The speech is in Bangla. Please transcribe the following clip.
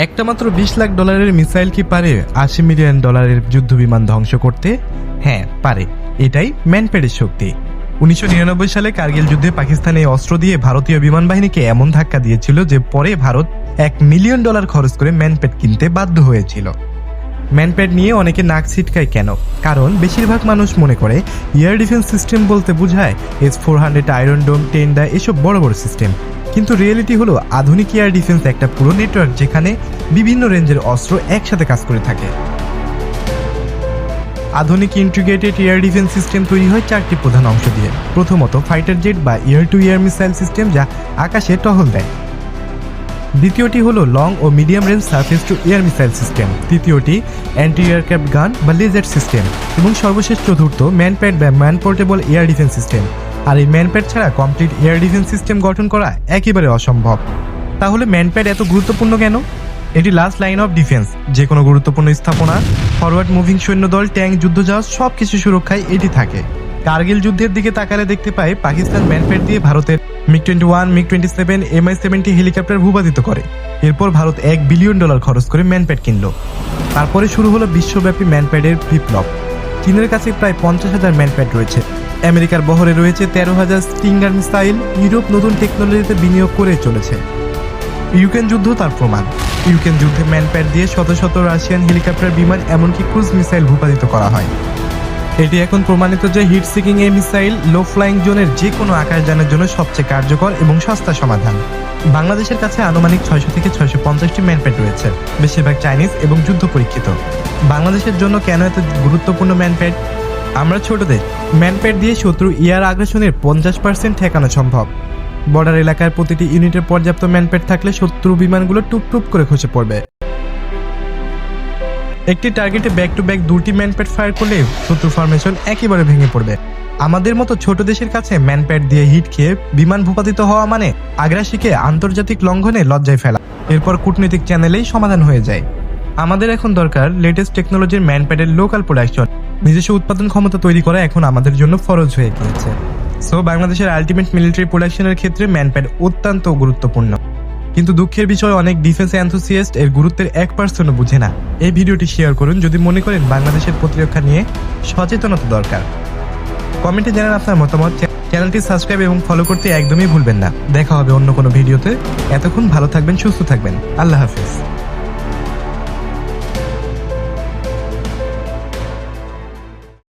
একটা মাত্র $20 লাখ মিসাইল কি পারে $80 মিলিয়ন যুদ্ধ বিমান ধ্বংস করতে? হ্যাঁ পারে। এটাই ম্যানপ্যাডের শক্তি। 1999 সালে কার্গিল যুদ্ধে পাকিস্তান এই অস্ত্র দিয়ে ভারতীয় বিমান বাহিনীকে এমন ধাক্কা দিয়েছিল যে পরে ভারত $1 মিলিয়ন খরচ করে ম্যানপ্যাড কিনতে বাধ্য হয়েছিল। ম্যানপ্যাড নিয়ে অনেকে নাক ছিটকায় কেন? কারণ বেশিরভাগ মানুষ মনে করে এয়ার ডিফেন্স সিস্টেম বলতে বোঝায় S-400, আয়রন ডোম, টেন্ডা এসব বড় বড় সিস্টেম। কিন্তু রিয়েলিটি হলো আধুনিক এয়ার ডিফেন্স একটা পুরো নেটওয়ার্ক, যেখানে বিভিন্ন রেঞ্জের অস্ত্র একসাথে কাজ করে থাকে। আধুনিক ইন্টিগ্রেটেড এয়ার ডিফেন্স সিস্টেম তৈরি হয় 4টি প্রধান অংশ দিয়ে। প্রথমত ফাইটার জেট বা air to air missile system, যা আকাশে টহল দেয়। দ্বিতীয়টি হলো লং ও medium range surface to air missile system. তৃতীয়টি অ্যান্টি এয়ারক্রাফট গান বা লেজার সিস্টেম। এবং সর্বশেষ চতুর্থ ম্যানপ্যাড বা man portable air defence system. আর এই ম্যানপ্যাড ছাড়া কমপ্লিট এয়ার ডিফেন্স সিস্টেম গঠন করা একেবারে অসম্ভব। তাহলে ম্যানপ্যাড এত গুরুত্বপূর্ণ কেন? এটি লাস্ট লাইন অফ ডিফেন্স। যে কোনো গুরুত্বপূর্ণ স্থাপনা, ফরওয়ার্ড মুভিং সৈন্যদল, ট্যাঙ্ক, যুদ্ধজাহাজ সবকিছু সুরক্ষায় এটি থাকে। কার্গিল যুদ্ধের দিকে তাকালে দেখতে পাই পাকিস্তান ম্যানপ্যাড দিয়ে ভারতের MiG-21, MiG-27, Mi-70 হেলিকপ্টার ভূপাতিত করে। এরপর ভারত $1 বিলিয়ন খরচ করে ম্যানপ্যাড কিনল। তারপরে শুরু হলো বিশ্বব্যাপী ম্যানপ্যাডের বিপ্লব। চীনের কাছে প্রায় 50,000 ম্যানপ্যাড রয়েছে। আমেরিকার বহরে রয়েছে 13,000 স্টিঙ্গার মিসাইল। ইউরোপ নতুন টেকনোলজিতে বিনিয়োগ করে চলেছে। ইউক্রেন যুদ্ধ তার প্রমাণ। ইউক্রেন যুদ্ধে ম্যানপ্যাড দিয়ে শত শত রাশিয়ান হেলিকপ্টার, বিমান, এমনকি ক্রুজ মিসাইল ভূপাতিত করা হয়। এটি এখন প্রমাণিত যে হিট সিকিং এই মিসাইল লো ফ্লাইং জোনের যে কোনো আকাশযানের জন্য সবচেয়ে কার্যকর এবং সস্তা সমাধান। বাংলাদেশের কাছে আনুমানিক 600 থেকে 650টি ম্যানপ্যাড রয়েছে, বেশিরভাগ চাইনিজ এবং যুদ্ধ পরীক্ষিত। বাংলাদেশের জন্য কেন এত গুরুত্বপূর্ণ ম্যানপ্যাড? আমরা ছোট দেশ, ম্যানপ্যাড দিয়ে শত্রু এয়ার আগ্রাসনের 50% ঠেকানো সম্ভব। বর্ডার এলাকার প্রতিটি ইউনিটের পর্যাপ্ত ম্যানপ্যাড থাকলে শত্রু বিমানগুলো টুপ করে খসে পড়বে। একটি টার্গেটে ব্যাক টু ব্যাক 2টি ম্যানপ্যাড ফায়ার করলে শত্রু ফরমেশন একেবারে ভেঙে পড়বে। আমাদের মতো ছোট দেশের কাছে ম্যানপ্যাড দিয়ে হিট খেয়ে বিমান ভূপাতিত হওয়া মানে আগ্রাসীকে আন্তর্জাতিক লঙ্ঘনে লজ্জায় ফেলা। এরপর কূটনৈতিক চ্যানেলেই সমাধান হয়ে যায়। আমাদের এখন দরকার লেটেস্ট টেকনোলজির ম্যানপ্যাডের লোকাল প্রোডাকশন। নিজস্ব উৎপাদন ক্ষমতা তৈরি করা এখন আমাদের জন্য ফরজ হয়ে গিয়েছে। সো বাংলাদেশের আলটিমেট মিলিটারি প্রোডাকশনের ক্ষেত্রে ম্যানপ্যাড অত্যন্ত গুরুত্বপূর্ণ। কিন্তু দুঃখের বিষয়, অনেক ডিফেন্স এনথুসিয়াস্ট এর গুরুত্বের 1%ও বুঝে না। এই ভিডিওটি শেয়ার করুন যদি মনে করেন বাংলাদেশের প্রতিরক্ষা নিয়ে সচেতনতা দরকার। কমেন্টে জানান আপনার মতামত। চ্যানেলটি সাবস্ক্রাইব এবং ফলো করতে একদমই ভুলবেন না। দেখা হবে অন্য কোনো ভিডিওতে। এতক্ষণ ভালো থাকবেন, সুস্থ থাকবেন। আল্লাহ হাফেজ।